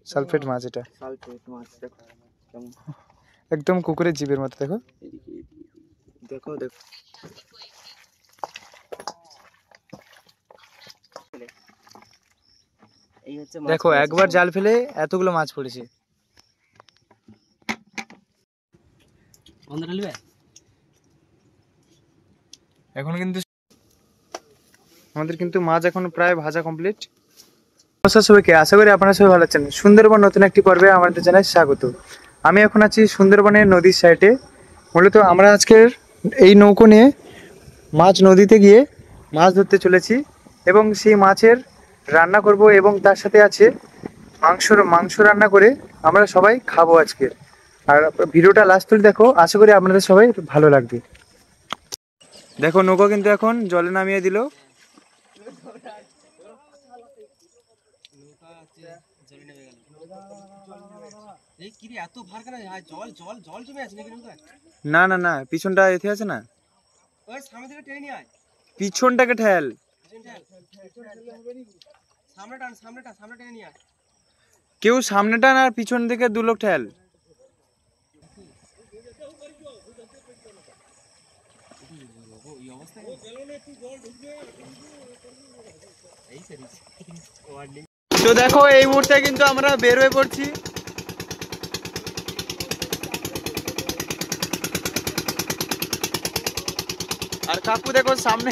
Sulphate মাছ, এটা sulphate মাছ। দেখো কেমন একদম কুকুরের জিভের মতো। দেখো দেখো দেখো এই হচ্ছে মাছ। দেখো একবার জাল ফেলে এতগুলো মাছ পড়েছে। এখন কিন্তু আমাদের কিন্তু মাছ এখন প্রায় ভাজা কমপ্লিট। নমস্কার সবাইকে, আশা করি আপনারা সবাই ভালো আছেন। সুন্দরবন নতুন একটি পর্বে আমাদের জানাই স্বাগত। আমি এখন আছি সুন্দরবনের নদীর সাইডে। মূলত আমরা আজকের এই নৌকো নিয়ে মাছ নদীতে গিয়ে মাছ ধরতে চলেছি এবং সেই মাছের রান্না করব এবং তার সাথে আছে মাংস রান্না করে আমরা সবাই খাবো আজকের। আর ভিডিওটা লাস্ট তুলে দেখো, আশা করি আপনাদের সবাই ভালো লাগবে। দেখো নৌকো কিন্তু এখন জলে নামিয়ে দিল। না না না, পিছনটা এতে আছে না, পিছনটাকে ঠেল। কেউ সামনে টান আর পিছন থেকে দু লোক ঠেল। তো দেখো এই মুহূর্তে কিন্তু আমরা বের হয়ে পড়ছি। আর কাকু দেখো সামনে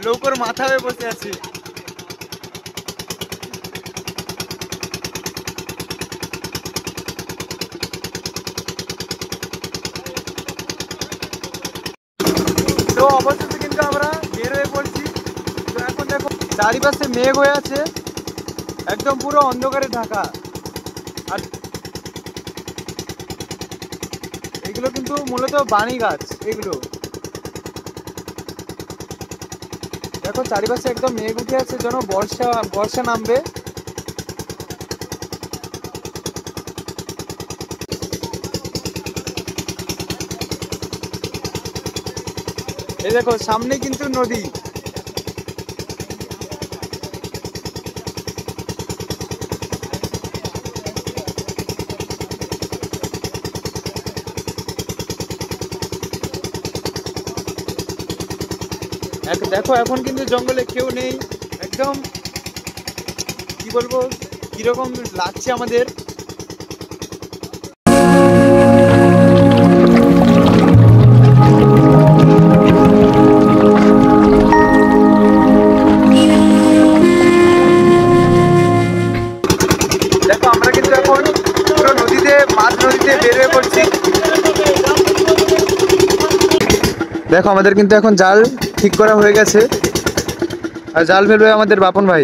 নৌকোর মাথা হয়ে বসে আছে। তো অবশেষে কিন্তু আমরা বের হয়ে পড়ছি। তো এখন দেখো চারিপাশে মেঘ হয়ে আছে, একদম পুরো অন্ধকারে ঢাকা। আর এগুলো কিন্তু মূলত বানি গাছ। এগুলো দেখো চারিপাশে একদম মেঘ উঠে আছে, যেন বর্ষা নামবে। এই দেখো সামনে কিন্তু নদী। দেখো এখন কিন্তু জঙ্গলে কেউ নেই, একদম কি বলবো কিরকম লাগছে আমাদের। দেখো আমরা কিন্তু এখন পুরো নদীতে বের হয়ে পড়ছি। দেখো আমাদের কিন্তু এখন জাল ঠিক করা হয়ে গেছে, আর জাল ফেলবে আমাদের বাপন ভাই।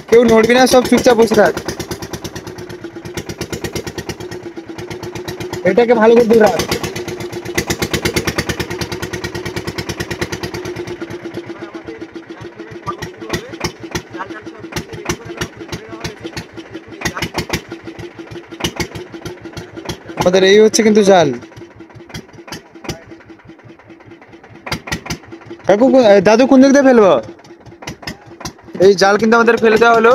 কেউ নড়বি না, সব চুপচাপ বসে থাক। এটাকে ভালো করে ধরে রাখ। আমাদের এই হচ্ছে কিন্তু জাল। কাকু দাদু কোন দিক দিয়ে ফেলবো? এই জাল কিন্তু আমাদের ফেলে দেওয়া হলো।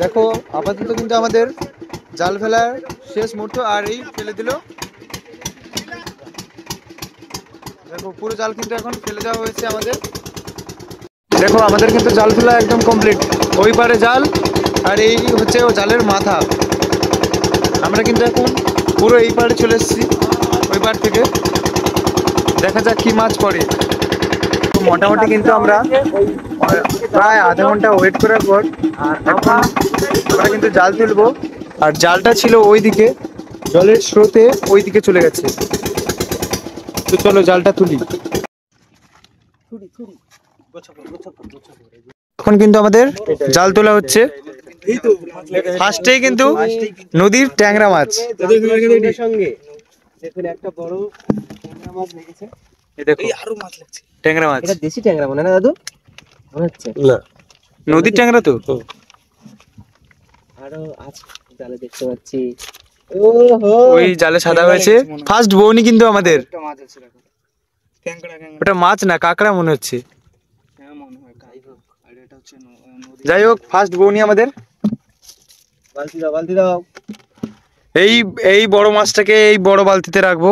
দেখো আপাতত কিন্তু আমাদের জাল ফেলার শেষ মুহূর্ত, আর এই ফেলে দিল। দেখো পুরো জাল কিন্তু এখন ফেলে দেওয়া হয়েছে আমাদের। দেখো আমাদের কিন্তু জাল ফেলা একদম কমপ্লিট। ওই পারে জাল আর এই হচ্ছে ও জালের মাথা। আমরা কিন্তু এখন পুরো এই পারে চলে এসেছি, ওই পার থেকে। দেখা যাক কি মাছ পড়ে। মোটামুটি কিন্তু আমরা প্রায় আধা ঘন্টা ওয়েট করার পর এখন আমরা কিন্তু জাল তুলবো। আর জালটা ছিল ওই দিকে, জলের স্রোতে ওই দিকে চলে গেছে। তো চলো জালটা তুলি। এখন কিন্তু আমাদের জাল তোলা হচ্ছে। ফার্স্টেই কিন্তু নদীর ট্যাংরা মাছ। সঙ্গে দেখুন একটা বড় ট্যাংরা মাছ লেগেছে। এই দেখো আরো মাছ লাগছে। ট্যাংরা মাছ, এটা দেশি ট্যাংরা মনে হয় না দাদু? মনে হচ্ছে না। নদীর ট্যাংরা তো। আরো আছে জালে দেখতে পাচ্ছি। ওহো, ওই জালে সাদা হয়েছে, ফার্স্ট বউনি কিন্তু আমাদের। একটা মাছ আছে দেখো। ট্যাংরা ওটা মাছ না, কাঁকড়া মনে হচ্ছে। হ্যাঁ মনে হয় যাই হোক। আর এটা হচ্ছে নদী। যাই হোক, ফার্স্ট বউনি আমাদের। বালতি দাও, বালতি দাও। এই এই বড় মাছটাকে এই বড় বালতিতে রাখবো।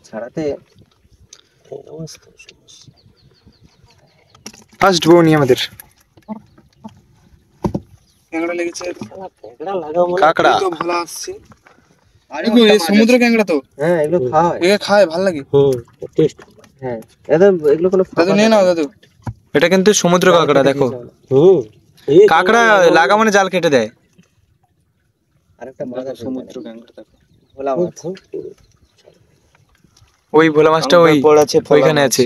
ছাড়াতে ফার্স্ট বউনি আমাদের। ট্যাংরা লেগেছে। ট্যাংরা লাগাও মনে কাঁকড়া তো ভালো আসছে। আরে এই সমুদ্র ট্যাংরা তো। হ্যাঁ এগুলো খায়। এগুলো খায় ভালো লাগে। টেস্ট। হ্যাঁ এগুলো এগুলো কোনো দাদু নিয়ে নাও দাদু। এটা কিন্তু সমুদ্র কাঁকড়া, দেখো। কাঁকড়া লাগা মানে জাল কেটে দেয়। আরেকটা মাছ আছে সমুদ্র ট্যাংরা দেখো। ভোলা মাছ। ওই ভোলা মাছটা ওই ওইখানে আছে।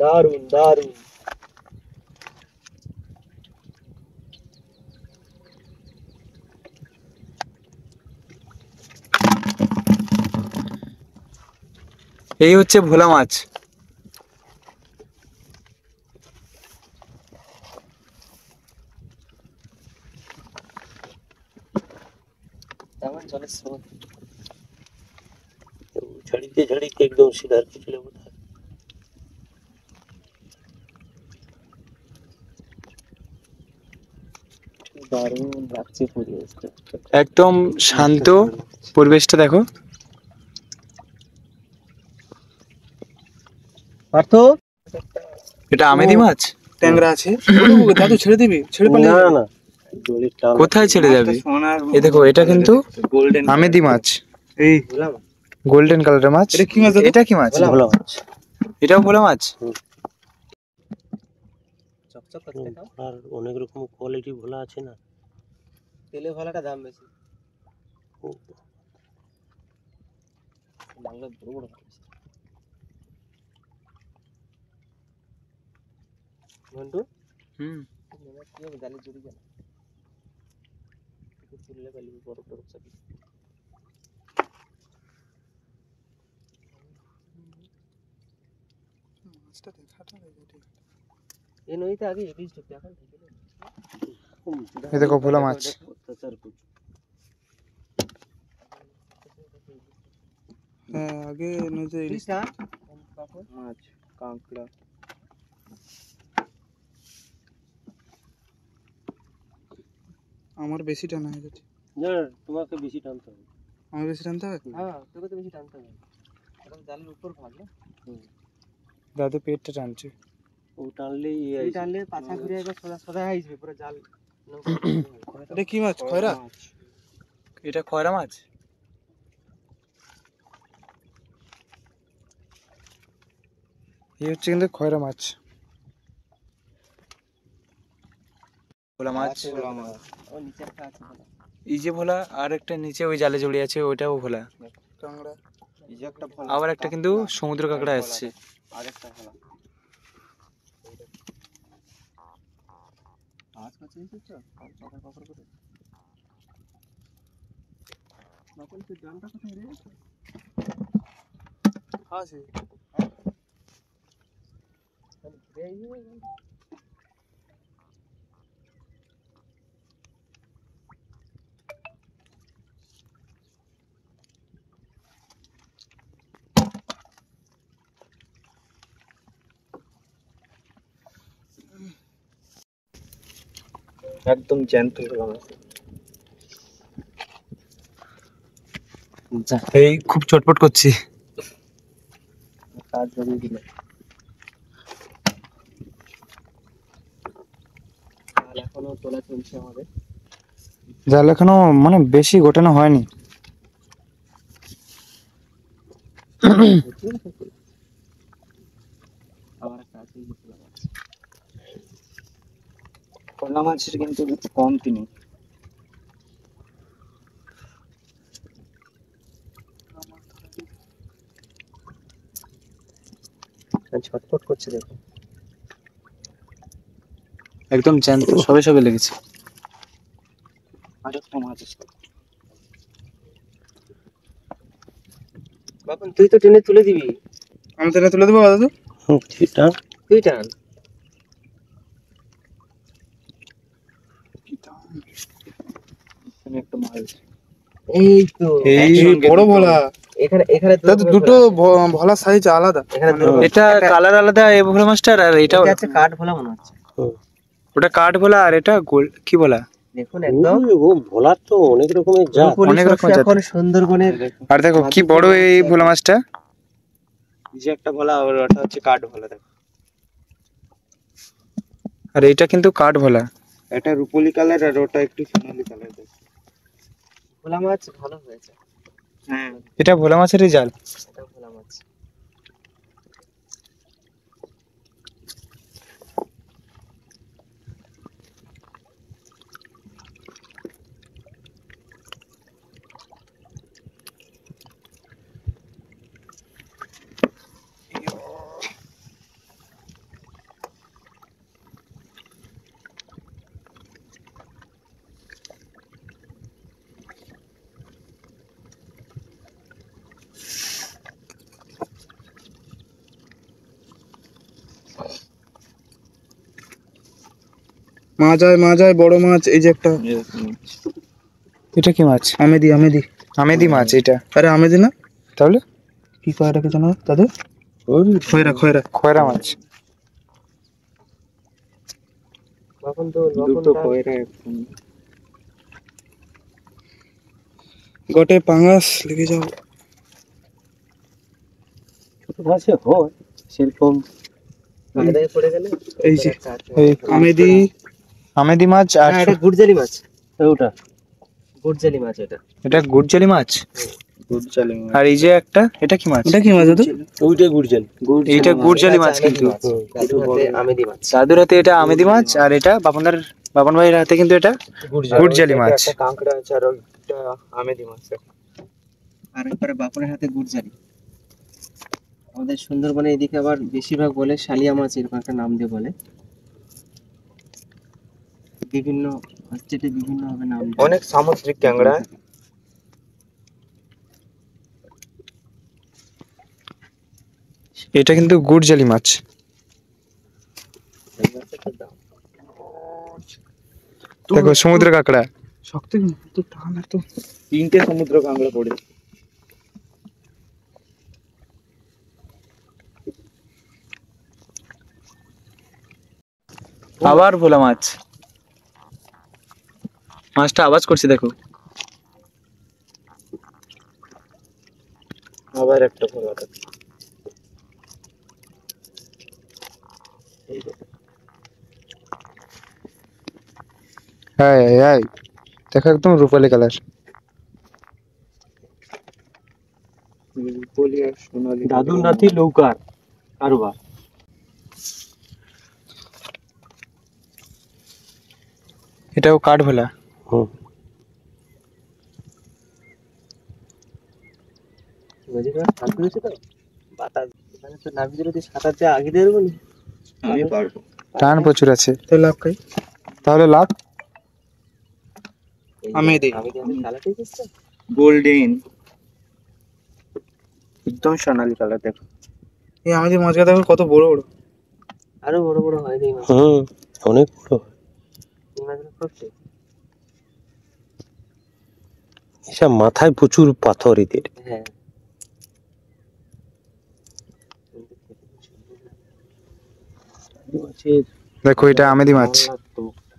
দারুন দারুন। এই হচ্ছে ভোলা মাছ। তেমন জলের স্রোত ঝাড়িতে ঝাড়িতে একদম সিধার চলে বোধ হয়। দারুণ লাগছে পরিবেশটা, একদম শান্ত পরিবেশটা দেখো। পার্থ এটা আমেদি মাছ। ট্যাংরা আছে। দাদু ছেড়ে দিবি, ছেড়ে পালিয়ে না না কোথায় ছেড়ে যাবে? এই দেখো, এটা কিন্তু গোল্ডেন আমেদি মাছ। এই ভোলা মাছ। গোল্ডেন কালারের মাছ। এটা কি মাছ দাদু? এটা কি মাছ? ভোলা মাছ। এটাও ভোলা মাছ। চকচক করতে খাও। আর অনেক রকম কোয়ালিটি ভোলা আছে না, তেলে ভোলাটা দাম বেশি। বাংলা বড় বড় ঘন্টু কি হবে জালে জড়ি গেল তুললে পালি বড় বড় চাবি। মাছটা দেখাটা এই নদীতে আগে ইলিশ ঢুকতো, এখন ঢুকে না। এই দেখো ভোলা মাছ। হ্যাঁ আগে নদীতে ইলিশটা মাছ কাঁকড়া। আমার বেশি টানা হয়ে গেছে। তোমাকে বেশি টানতে হবে। আমার বেশি টানতে হবে? হ্যাঁ তোকে তো বেশি টানতে হবে, এখন জালের উপর ভাগ না। দাদু পেটটা টানছে। ও টানলেই এই টানলে পাছা ঘুরে একবার সোজা সোজা আসবে পুরো জাল। এটা কি মাছ? খয়রা? এটা খয়রা মাছ। এই হচ্ছে কিন্তু খয়রা মাছ। ভোলা মাছ। ও নিচে একটা আছে ভোলা। এই যে ভোলা, আর একটা নিচে ওই জালে জড়িয়ে আছে, ওইটাও ভোলা। কাঁকড়া। এই যে একটা ভোলা। আবার একটা কিন্তু সমুদ্র কাঁকড়া আসছে। আরেকটা ভোলা। মাছ কাছে এসেছ? পাকড় পাকড় করে। নকল তো জালটা কোথায় রে? আছে। একদম জ্যান্ত হলাম। এই খুব চটপট করছি। কাজ জমিয়ে দিল। জাল এখনো তোলা চলছে আমাদের। জাল এখনো মানে বেশি গোটানো হয়নি। আবার একটা আছে ভোলা মাছ। ভোলা মাছের কিন্তু কমতি নেই। ছটফট করছে দেখো। একদম জ্যান্ত, সবে সবে লেগেছে। আর একটা মাছ আছে। বাপন তুই তো টেনে তুলে দিবি। আমি তো তুলে দেবো দাদু। তুই টান। একটা মাছ আছে। এই তো এই বড় ভোলা। এখানে এখানে দাদু দুটো ভোলা সাইজ আলাদা। এখানে এটা কালার আলাদা এই ভোলা মাছটার, আর এটা এটা হচ্ছে কাঠ ভোলা মনে হচ্ছে। ওটা কাঠ ভোলা আর এটা গোল কি ভোলা। দেখুন একদম ভোলার তো অনেক রকমের জাত। অনেক রকম জাত। এখন সুন্দরবনের আর দেখো কি বড় এই ভোলা মাছটা। এই যে একটা ভোলা, আর ওটা হচ্ছে কাঠ ভোলা। দেখো আর এটা কিন্তু কাঠ ভোলা। এটা রুপোলি কালার আর ওটা একটু সোনালী কালার। ভোলা মাছ ভালো হয়েছে। হ্যাঁ এটা ভোলা মাছেরই জাল। এটা ভোলা মাছ। মাছ হয় বড় মাছ। এই যে একটা এটা কি মাছ? আমেদি। আমেদি মাছ এটা। আরে আমেদি না তাহলে কি কয় এটাকে জানো দাদু? খয়রা। খয়রা মাছ। বাপন তো দুটো খয়রা গোটে পাঙ্গাস লেগে যাও। ছোট মাছে হয় সেরকম। কায়দায় পড়ে গেলে এই যে এই আমেদি। আমেদি মাছ। আর এটা গুড়জালি মাছ। ওটা গুড়জালি মাছ এটা। এটা গুড়জালি মাছ। আর এই যে একটা, এটা কি মাছ? এটা কি মাছ দাদু? ওইটাই গুড়জাল। এইটা গুড়জালি মাছ কিন্তু। দাদুর হাতে আমেদি মাছ। দাদুর হাতে এটা আমেদি মাছ, আর এটা বাপন ভাইয়ের হাতে কিন্তু এটা গুড়জালি মাছ। একটা কাঁকড়া আছে আর ওইটা আমেদি মাছ। আর একবারে বাপনের হাতে গুড়জালি। আমাদের সুন্দরবনে এদিকে আবার বেশিরভাগ বলে শালিয়া মাছ, এরকম একটা নাম দিয়ে বলে। বিভিন্ন স্টেটে বিভিন্ন ভাবে নাম দেয়। অনেক সামুদ্রিক ক্যাংড়া। এটা কিন্তু গুড়জালি মাছ। দেখো সমুদ্র কাঁকড়া। শক্ত কিন্তু টান। আর তো 3টে সমুদ্র কাঁকড়া পড়েছে। আবার ভোলা মাছ। মাছটা আওয়াজ করছে দেখো। আবার একটা ভোলা। হ্যাঁ হ্যাঁ, দেখো একদম রূপালি কালার। রুপোলি আর সোনালী। দাদুর নাতি লৌকার কারবার। এটাও কাঠ ভোলা। হুম। বাতাস এখানে তো নাবি দিলে তুই সাঁতার যা আগে দিয়ে দেবো। আমি পারবো। টান প্রচুর আছে। তাহলে লাভ খাই। তাহলে লাভ। আমেদি। কালারটাই দিচ্ছে। গোল্ডেন একদম সোনালী কালার। দেখো এই আমাদের মাছটা দেখো কত বড় বড়। আরো বড় বড় হয় এই মাছ। হুম, অনেক বড় হয়। এই মাছগুলো খাচ্ছে। এসব মাথায় প্রচুর পাথর এদের। হ্যাঁ দেখো এটা আমেদি মাছ।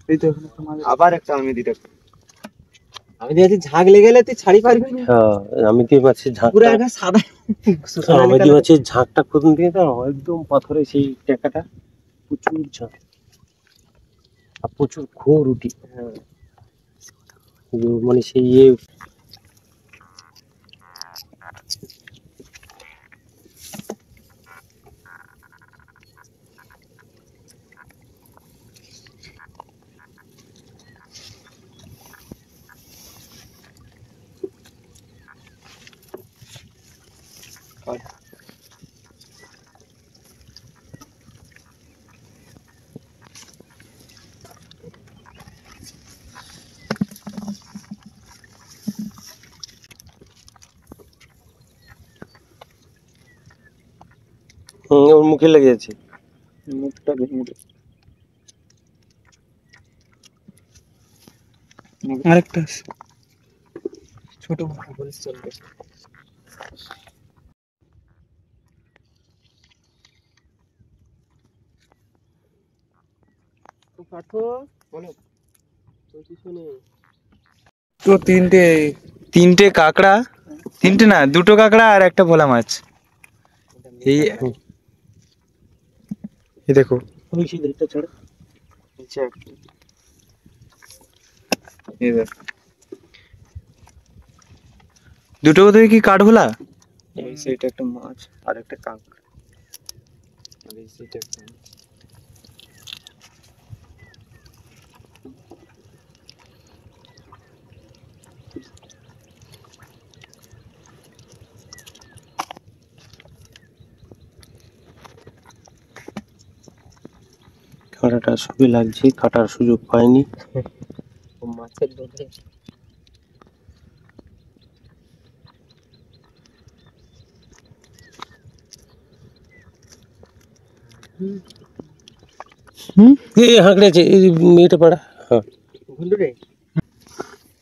এই তো এখানে একটা মাছ। আবার একটা আমেদি। দেখো আমি দেখছি ঝাঁক লেগে গেলে তুই ছাড়ি পারবি না। হ্যাঁ, আমিতি মাছের পুরো ঝাঁকটা, একটা সাদা আমিতি মাছের ঝাঁকটা কোথাও দিয়ে দাও, একদম পাথরে সেই টেকাটা প্রচুর ঝাঁক আর প্রচুর খোর উঠি। হ্যাঁ মানে সেই ইয়ে মুখে লেগে আছে। মুখটা ভেঙে দে। আরেকটা আছে। ছোট বলিস চলবে। তো পাঠো বলো তোর পিছনে তো তিনটে কাঁকড়া, তিনটে না, দুটো কাঁকড়া আর একটা ভোলা মাছ। এই এই দেখো, ওই সিঁদুরটা ছাড়। নিচে একটা। এই দেখ, দুটো বোধহয় কি কাঠভোলা। এই সেইটা একটা মাছ আর একটা কাঁকড়া, আর এই সেইটা একটা মাছ। কাঁটাটা সবই লাগছে, কাটার সুযোগ পাইনি। ও মাছের লোভে এই হাঁকড়েছে, এটা পাড়া। হ্যাঁ, ঘুন্ডুরে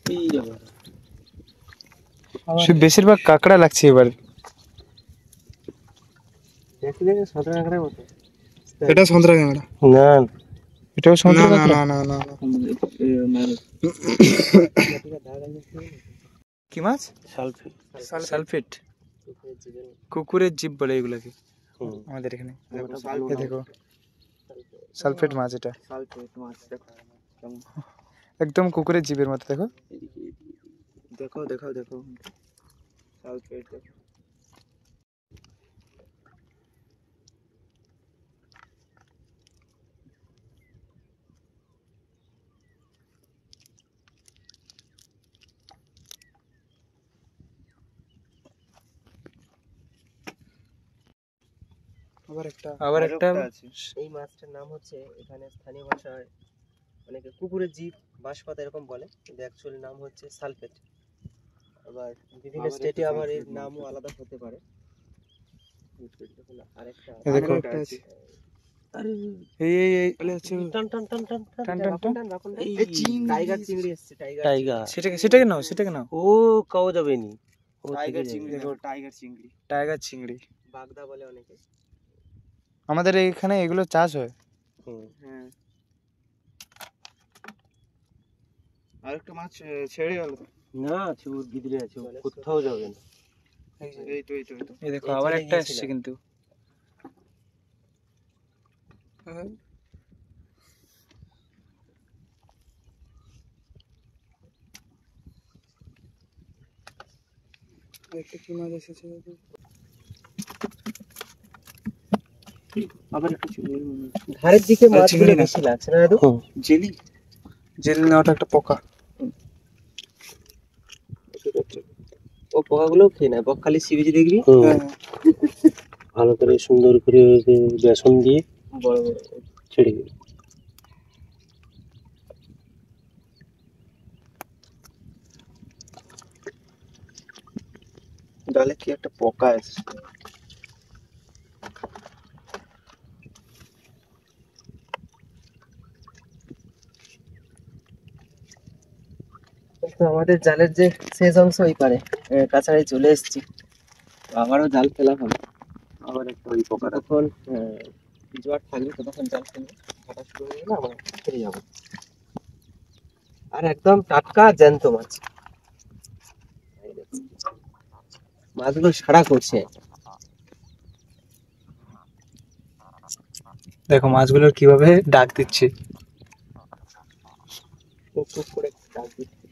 এই আবার। বেশিরভাগ কাঁকড়া লাগছে এবার। দেখতে দেখে সাঁতার কাঁকড়ার মতো। এটা সন্ত্রা কাঁকড়া। না, এটাও না সমুদ্র না কাঁকড়া। না না না কি মাছ? সালফি। সালফেট, পুকুরের জীবনে কুকুরের জীব বলে এগুলাকে হুম। আমাদের এখানে। দেখো এই দেখো সালফেট মাছ, এটা সালফেট মাছ দেখো কেমন। একদম কুকুরের জীবের মতো। দেখো দেখো দেখো দেখো সালফেট দেখো। আবার একটা আছে। এই মাছটার নাম হচ্ছে এখানে স্থানীয় ভাষায় অনেকে কুকুরের জীব, বাঁশপাতা এরকম বলে, কিন্তু অ্যাকচুয়ালি নাম হচ্ছে সালফেট। আবার বিভিন্ন আবার স্টেটে একটা আবার এর সালফেট নামও মাছ। আলাদা হতে পারে। দেখুন আরেকটা এই দেখো, আরেকটা আছে। আরে এই এই এই টান টান টান টান টান। টান টান টান। এই টাইগার চিংড়ি এসছে, টাইগার টাইগার। সেটাকে নাও, সেটাকে নাও। ও কাও যাবে নি, ও টাইগার থেকে চিংড়ি যাবে। দেখো, টাইগার চিংড়ি। টাইগার চিংড়ি। বাগদা বলে অনেকে। আমাদের এখানে এগুলো চাষ হয়। হুম। হ্যাঁ, আরেকটা মাছ ছেড়ে গেল তো। না আছে, ওর ভিতরে আছে, ও কোথাও যাবে না। এই তো এই তো এই তো। এই দেখো এই আবার ছেড়ে একটা গিয়েছিল। এসছে কিন্তু। একটা কি মাছ এসেছে দেখো। আবার একটু ধারের দিকে মাছগুলো চিংড়ি না। বেশি লাগছে না দাদু? হুম। জেলি, জেলি না, ওটা একটা পোকা। ও পোকাগুলো খেয়ে নেয়, বকখালি সি বিচে দেখবি হুম। হ্যাঁ, ভালো করে সুন্দর করে বেসন দিয়ে বড় বড়। ছেড়ে দিই। ডালে কি একটা পোকা এসেছে। তো আমাদের জালের যে শেষ অংশ ওই পারে কাছাকাছি চলে এসেছি, তো আবারও জাল ফেলা হবে। আবার একটা ওই পোকা। তখন জোয়ার থাকবে, ততক্ষণ জাল ফেলবো, ভাটা শুরু হয়ে গেলে আমরা ফিরে যাবো। আর একদম টাটকা জ্যান্ত মাছ, এই দেখুন। মাছগুলো সাড়া করছে। দেখো মাছগুলোর কিভাবে ডাক দিচ্ছে। টুক টুক করে ডাক দিচ্ছে।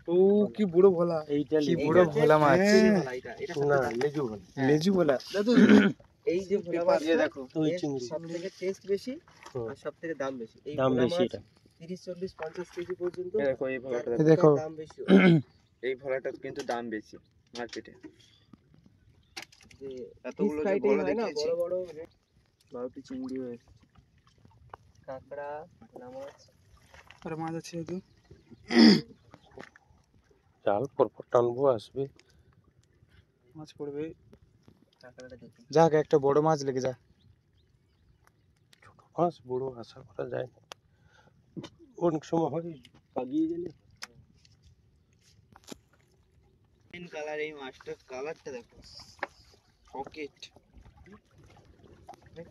ও কি বুড়ো ভোলা। এইটা কি লেজু বুড়ো ভোলা। ভোলা মাছ। চিংড়ি ভোলা এটা, এটা না, সবথেকে লেজু ভোলা। লেজু ভোলা। দাদু এই যে ভোলা পেপার দিয়ে মাছটা, দেখো। ওই এর চিংড়ি। সবথেকে টেস্ট বেশি হুম। আর সবথেকে দাম বেশি। এই দাম ভোলা বেশি মাছ এটা। 30, 40, 50 কেজি পর্যন্ত এই দেখো এই ভোলাটা যার দেখো। দেখো। দাম বেশি। এই ভোলাটার কিন্তু দাম বেশি মার্কেটে। যে এতগুলো যে ফ্রাইড ভোলা হয় না, দেখিয়েছি, বড় বড় 12টি চিংড়ি হয়েছে। কাঁকড়া, ভোলা মাছ। আর মাছ আছে দাদু। জাল পরপর টানবো, আসবে। মাছ পড়বে। যাক একটা বড় মাছ লেগে যা। ছোট মাছ বড় আশা করা যায় না, অনেক সময় হয় পাগিয়ে গেলে। গ্রিন কালার, এই মাছটার কালারটা দেখো, পকেট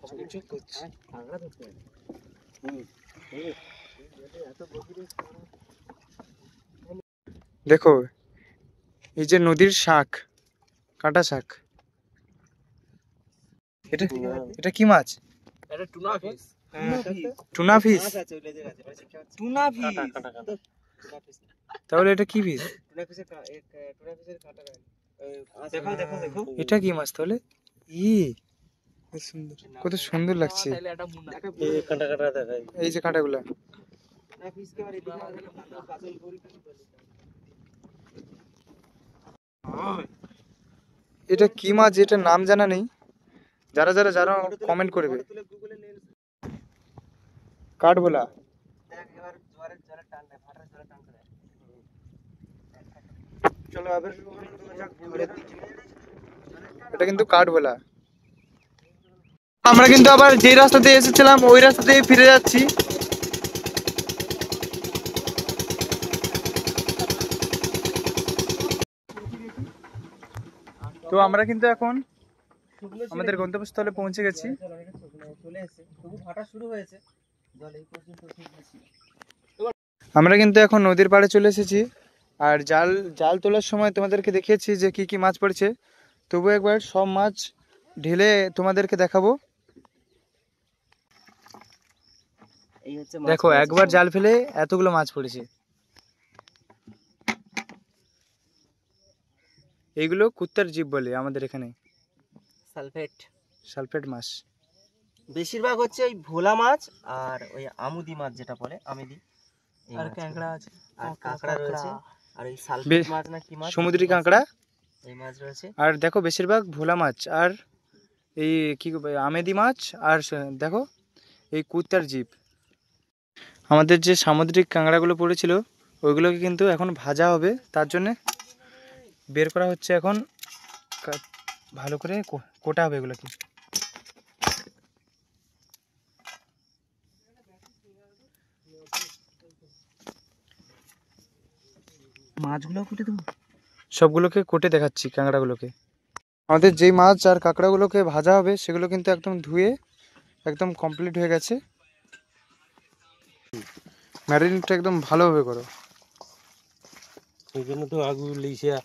চকচক করছে। কাঁকড়া ধরতে হবে। এত গভীরে দেখো এই যে নদীর শাক, কাঁটা শাক। এটা এটা কি মাছ? এটা টুনা ফিশ। Tuna fish? মাছ আছে, ওই লেজের আছে, টুনা ফিশ। Tuna fish. তাহলে এটা কি ফিশ? টুনা ফিশের কাঁটা গায়ে। দেখো দেখো দেখো, এটা কি মাছ তাহলে? ই কত সুন্দর, কত সুন্দর লাগছে। এই কাঁটা কাঁটা দেখায়। এই যে কাঁটাগুলা। টুনা ফিশ কে আর এদিকে কাজল করি। এটা কি মাছ এটার নাম জানা নেই, যারা যারা যারা কমেন্ট করবে। কাঠভোলা। দেখ এবার জোয়ারের জলে টান দেয়, ভাটার জলে টান দেয়। চলো আবার ঘুরে দিচ্ছি। এটা কিন্তু কাঠভোলা। আমরা কিন্তু আবার যে রাস্তা দিয়ে এসেছিলাম ওই রাস্তা দিয়ে ফিরে যাচ্ছি। তো আমরা কিন্তু এখন আমাদের গন্তব্যস্থলে পৌঁছে গেছি। চলে এসেছে, তবু ভাটা শুরু হয়েছে, জল এই পর্যন্ত ঠিক আছে। আমরা কিন্তু এখন নদীর পাড়ে চলে এসেছি, আর জাল জাল তোলার সময় তোমাদেরকে দেখিয়েছি যে কি কি মাছ পড়েছে। তবু একবার সব মাছ ঢেলে তোমাদেরকে দেখাবো। এই হচ্ছে দেখো একবার জাল ফেলে এতগুলো মাছ পড়েছে। এইগুলো কুত্তার জীব বলে আমাদের এখানে, সালফেট। সালফেট মাছ। বেশিরভাগ হচ্ছে ওই ভোলা মাছ আর ওই আমুদি মাছ যেটা বলে আমেদি, আর কাঁকড়া আছে, আর কাঁকড়া রয়েছে, আর ওই সালফেট মাছ না কি মাছ, সমুদ্রি কাঁকড়া এই মাছ রয়েছে। আর দেখো বেশিরভাগ ভোলা মাছ আর এই কি আমেদি মাছ, আর দেখো এই কুত্তার জীব। আমাদের যে সামুদ্রিক কাঁকড়াগুলো পড়েছিল ওইগুলোকে কিন্তু এখন ভাজা হবে, তার জন্যে বের করা হচ্ছে এখন, ভালো করে কোটা হবে এগুলোকে। মাছগুলো কুটে দেবো, সবগুলোকে কোটে দেখাচ্ছি কাঁকড়াগুলোকে। আমাদের যেই মাছ আর কাঁকড়াগুলোকে ভাজা হবে সেগুলো কিন্তু একদম ধুয়ে একদম কমপ্লিট হয়ে গেছে। ম্যারিনেটটা একদম ভালোভাবে করো। ওই জন্য তো আগুন লিসা।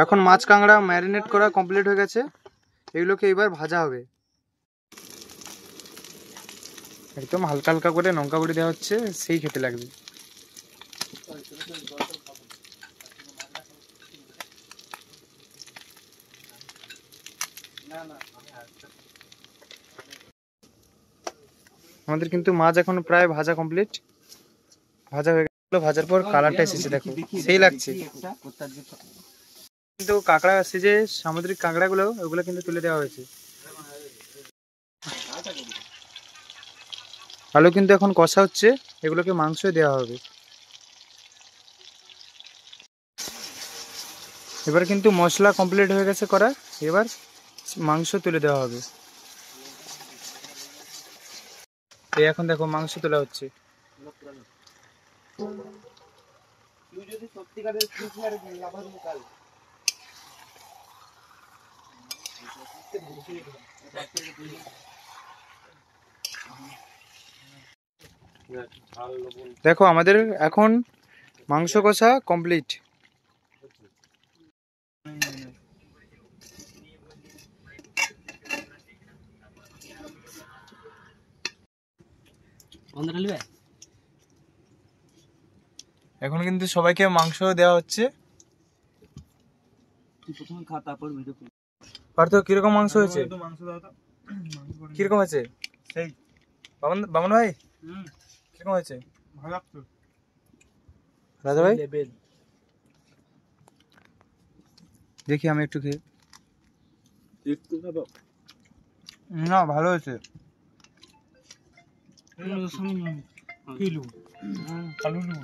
এখন মাছ কাঁকড়া ম্যারিনেট করা কমপ্লিট হয়ে গেছে, এগুলোকে এবার ভাজা হবে। একদম হালকা হালকা করে লঙ্কা গুঁড়ি দেওয়া হচ্ছে, সেই খেতে লাগবে। আমাদের কিন্তু মাছ এখন প্রায় ভাজা কমপ্লিট, ভাজা হয়ে গেল। ভাজার পর কালারটা এসেছে দেখো, সেই লাগছে। কিন্তু কাঁকড়া যে সামুদ্রিক কাঁকড়াগুলো ওগুলো কিন্তু তুলে দেওয়া হয়েছে। আলু কিন্তু এখন কষা হচ্ছে, এগুলোকে মাংস দেওয়া হবে। এবার কিন্তু মশলা কমপ্লিট হয়ে গেছে করা, এবার মাংস তুলে দেওয়া হবে। এই এখন দেখো মাংস তোলা হচ্ছে। দেখো আমাদের এখন মাংস কষা কমপ্লিট। এখন কিন্তু সবাইকে মাংস দেওয়া হচ্ছে। পার্থ কিরকম মাংস হয়েছে? কিরকম হয়েছে বামন ভাই? কিরকম হয়েছে রাজা ভাই? দেখি আমি একটু খেয়ে। না ভালো হয়েছে। কিলু কালুলু